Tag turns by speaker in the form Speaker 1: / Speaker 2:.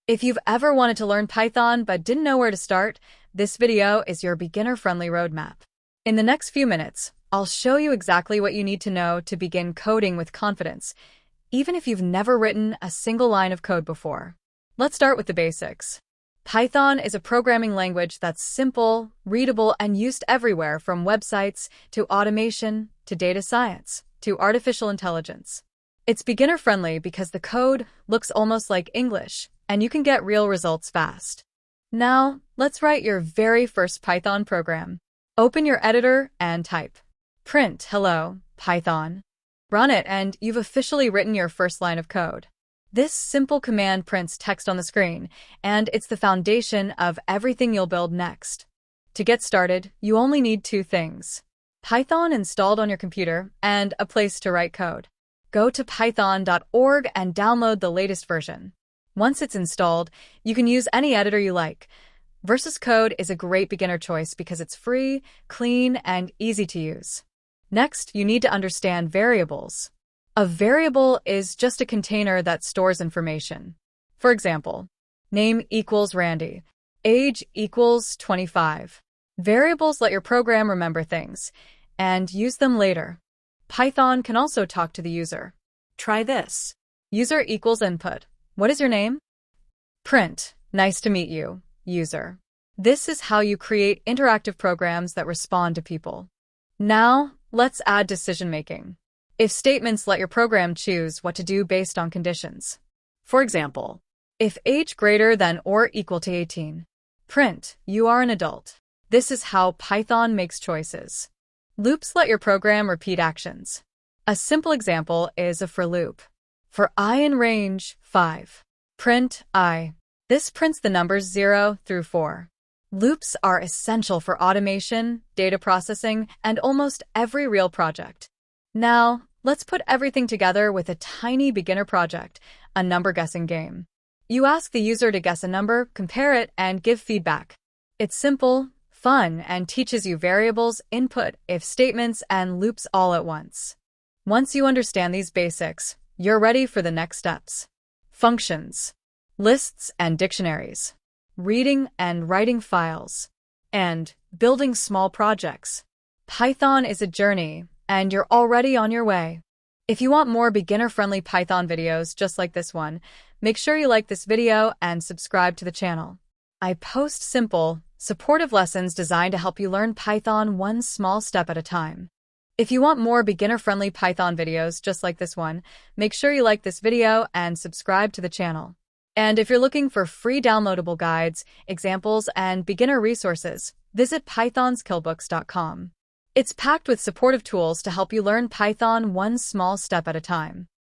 Speaker 1: If you've ever wanted to learn Python but didn't know where to start, this video is your beginner-friendly roadmap. In the next few minutes, I'll show you exactly what you need to know to begin coding with confidence, even if you've never written a single line of code before. Let's start with the basics. Python is a programming language that's simple, readable, and used everywhere from websites to automation to data science to artificial intelligence. It's beginner-friendly because the code looks almost like English, and you can get real results fast. Now, let's write your very first Python program. Open your editor and type print hello, Python. Run it and you've officially written your first line of code. This simple command prints text on the screen, and it's the foundation of everything you'll build next. To get started, you only need two things: Python installed on your computer and a place to write code. Go to python.org and download the latest version. Once it's installed, you can use any editor you like. VS Code is a great beginner choice because it's free, clean, and easy to use. Next, you need to understand variables. A variable is just a container that stores information. For example, name equals Randy, age equals 25. Variables let your program remember things and use them later. Python can also talk to the user. Try this. User equals input. What is your name? Print. Nice to meet you, user. This is how you create interactive programs that respond to people. Now, let's add decision-making. If statements let your program choose what to do based on conditions. For example, if age greater than or equal to 18, print, you are an adult. This is how Python makes choices. Loops let your program repeat actions. A simple example is a for loop. For I in range 5, print I. This prints the numbers 0 through 4. Loops are essential for automation, data processing, and almost every real project. Now, let's put everything together with a tiny beginner project, a number guessing game. You ask the user to guess a number, compare it, and give feedback. It's simple, fun, and teaches you variables, input, if statements, and loops all at once. Once you understand these basics, you're ready for the next steps. Functions, lists and dictionaries, reading and writing files, and building small projects. Python is a journey, and you're already on your way. If you want more beginner-friendly Python videos just like this one, make sure you like this video and subscribe to the channel. I post simple, supportive lessons designed to help you learn Python one small step at a time. If you want more beginner-friendly Python videos just like this one, make sure you like this video and subscribe to the channel. And if you're looking for free downloadable guides, examples, and beginner resources, visit pythonskillbooks.com. It's packed with supportive tools to help you learn Python one small step at a time.